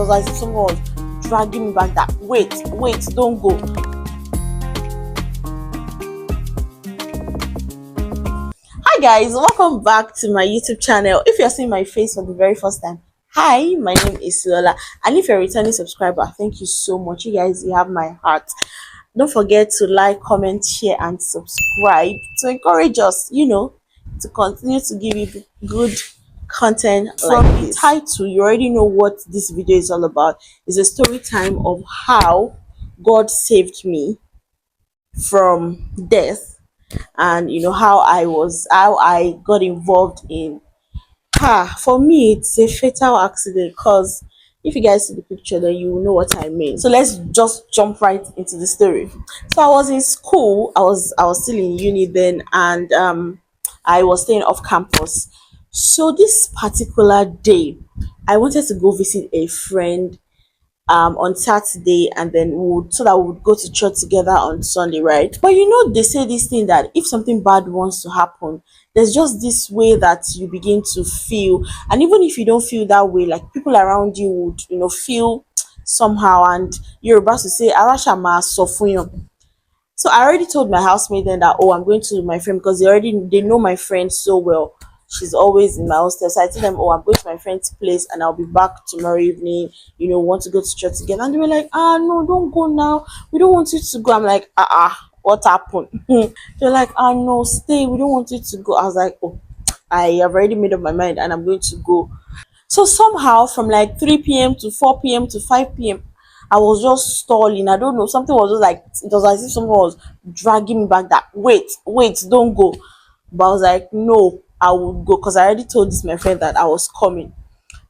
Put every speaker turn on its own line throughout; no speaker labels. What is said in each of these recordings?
was as if someone was dragging me back, that wait, don't go. Hi guys, welcome back to my YouTube channel. If you're seeing my face for the very first time, hi, my name is Lola, and if you're a returning subscriber, thank you so much. You guys, you have my heart. Don't forget to like, comment, share, and subscribe to encourage us, to continue to give you good content. From the title, you already know what this video is all about. It's a story time of how God saved me from death, and how I got involved in. For me, it's a fatal accident, because if you guys see the picture, then you will know what I mean. So let's just jump right into the story. So I was in school. I was still in uni then, and I was staying off campus. So this particular day, I wanted to go visit a friend on Saturday, and then so that we would go to church together on Sunday, right? But they say this thing that if something bad wants to happen, there's just this way that you begin to feel, and even if you don't feel that way, like people around you would, feel somehow, and you're about to say, Arashama Sofuyon. So I already told my housemate then that, oh, I'm going to my friend, because they know my friend so well. She's always in my hostel. So I told them, oh, I'm going to my friend's place and I'll be back tomorrow evening. Want to go to church together. And they were like, no, don't go now. We don't want you to go. I'm like, what happened? They're like, no, stay. We don't want you to go. I was like, oh, I have already made up my mind and I'm going to go. So somehow from like 3 p.m. to 4 p.m. to 5 p.m., I was just stalling. I don't know. Something was just like, it was as if someone was dragging me back, that wait, don't go. But I was like, no, I would go, because I already told this my friend that I was coming.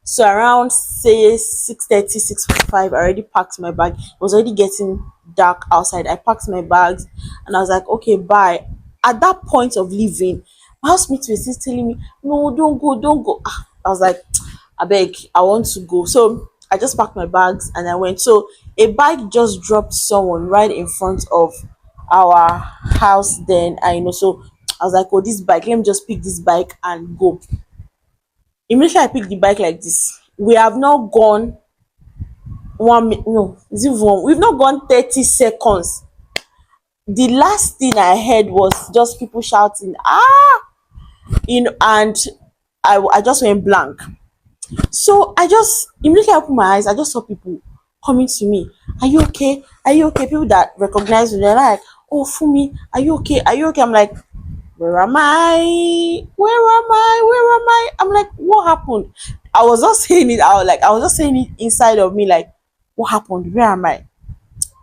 So around say 6:30, 6:45, I already packed my bag. It was already getting dark outside. I packed my bags and I was like, okay, bye. At that point of leaving, my housemate was still telling me, no, don't go. I was like, I beg, I want to go. So I just packed my bags and I went. So a bike just dropped someone right in front of our house then. So I was like, oh, this bike, let me just pick this bike and go. Immediately I picked the bike like this. We have not gone 1 minute, no, is it one? We've not gone 30 seconds. The last thing I heard was just people shouting, and I just went blank. So I just immediately opened my eyes. I just saw people coming to me. Are you okay? Are you okay? People that recognize me, they're like, oh, Fumi, are you okay? Are you okay? I'm like, where am I? I'm like, what happened? I was just saying it out, like I was just saying it inside of me, like, what happened? Where am I?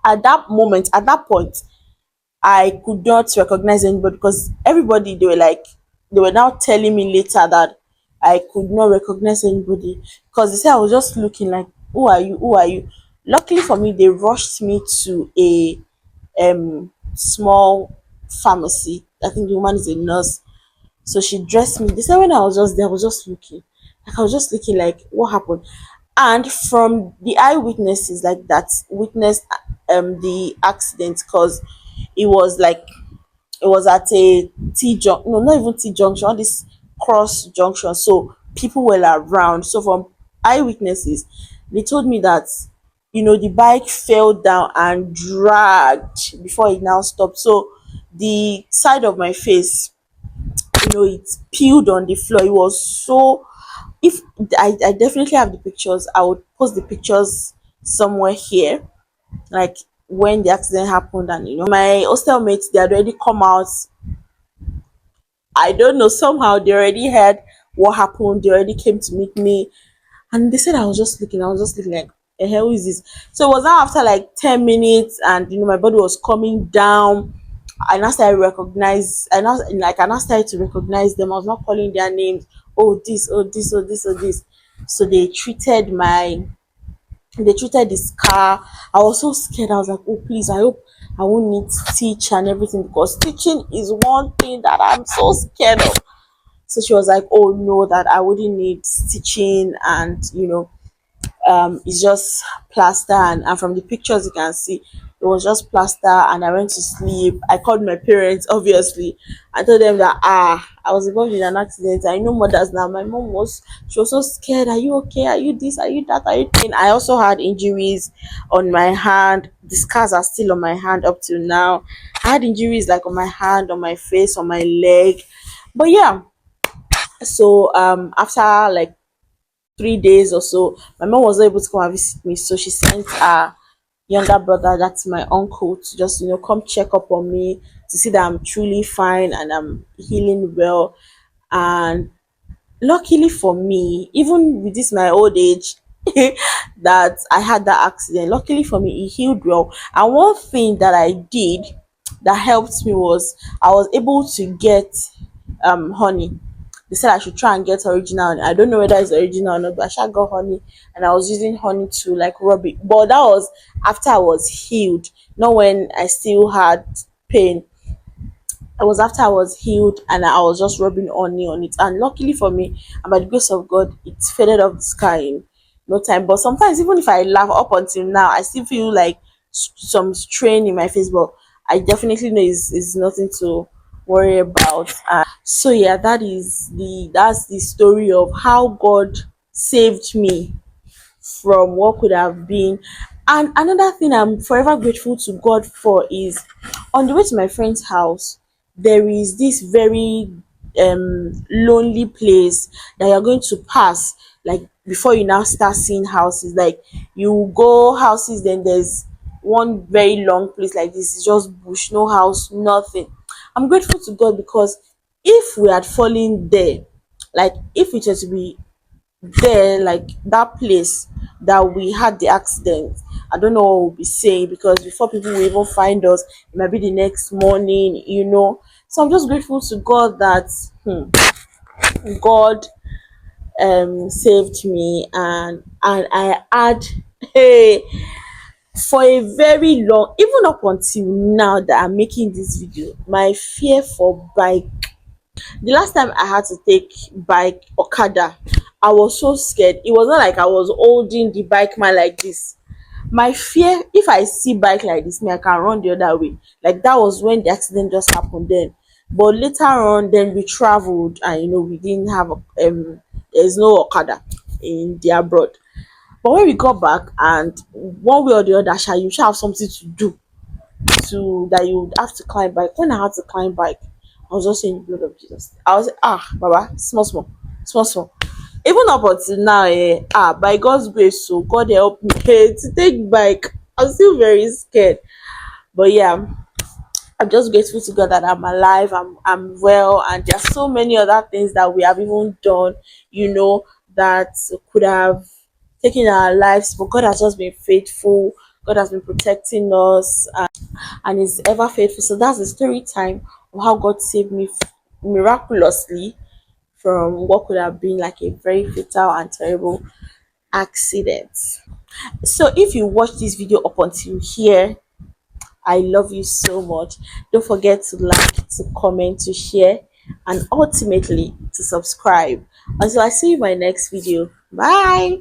At that moment, at that point, I could not recognize anybody, because everybody, they were now telling me later that I could not recognize anybody, because they said I was just looking like, who are you? Who are you? Luckily for me, they rushed me to a small pharmacy. I think the woman is a nurse. So she dressed me. They said when I was just there, I was just looking. Like I was just looking like, what happened? And from the eyewitnesses like that witnessed the accident, because it was like it was at a T junction, no, not even T junction, on this cross junction. So people were around. So from eyewitnesses, they told me that the bike fell down and dragged before it now stopped. So the side of my face, it peeled on the floor. It was so, if I definitely have the pictures, I would post the pictures somewhere here, like when the accident happened. And my hostel mates, they had already come out. I don't know, somehow they already heard what happened. They already came to meet me, and they said I was just looking like, the hell is this? So it was now after like 10 minutes, and my body was coming down. I now started recognize I now started to recognize them. I was not calling their names. Oh, this, oh, this, oh, this, oh, this. So they treated this car. I was so scared. I was like, oh, please, I hope I won't need stitch and everything, because stitching is one thing that I'm so scared of. So she was like, oh no, that I wouldn't need stitching, and it's just plaster, and from the pictures you can see It was just plaster, and I went to sleep. I called my parents, obviously. I told them that I was involved in an accident. I know mothers now. My mom was she was so scared. Are you okay? Are you this? Are you that? Are you thin? I also had injuries on my hand. The scars are still on my hand up till now. I had injuries like on my hand, on my face, on my leg. But yeah, so after like 3 days or so, my mom was not able to come and visit me, so she sent her younger brother, that's my uncle, to just come check up on me to see that I'm truly fine and I'm healing well. And luckily for me, even with this my old age, that I had that accident, luckily for me, he healed well. And one thing that I did that helped me was I was able to get honey. They said I should try and get original honey. I don't know whether it's original or not, but I should got honey, and I was using honey to like rub it. But that was after I was healed, not when I still had pain. It was after I was healed and I was just rubbing honey on it. And luckily for me, and by the grace of God, it faded off the sky in no time. But sometimes, even if I laugh up until now, I still feel like some strain in my face. But I definitely know it's nothing to worry about. So yeah, that's the story of how God saved me from what could have been. And another thing I'm forever grateful to God for is on the way to my friend's house, there is this very lonely place that you're going to pass, like before you now start seeing houses. Like you go houses, then there's one very long place like this. It's just bush, no house, nothing. I'm grateful to God because if we had fallen there, like if it were to be there, like that place that we had the accident, I don't know what we'll be saying, because before people will even find us, it might be the next morning. So I'm just grateful to God that God saved me. And I had, hey, for a very long, even up until now that I'm making this video, my fear for bike, the last time I had to take bike okada, I was so scared. It was not like I was holding the bike man like this. My fear, if I see bike like this, me I can run the other way. Like that was when the accident just happened then. But later on, then we traveled, and we didn't have there's no okada in the abroad. But when we got back, and one way or the other, you shall have something to do, to that you would have to climb bike. When I had to climb bike, I was just saying the blood of Jesus. I was Baba, small, small, small, small. Even up until now, by God's grace, so God help me to take bike. I'm still very scared. But yeah, I'm just grateful to God that I'm alive, I'm well, and there are so many other things that we have even done, that could have taken our lives, but God has just been faithful. God has been protecting us, and is ever faithful. So that's the story time of how God saved me miraculously from what could have been like a very fatal and terrible accident. So if you watch this video up until here, I love you so much. Don't forget to like, to comment, to share, and ultimately to subscribe. Until I see you in my next video. Bye.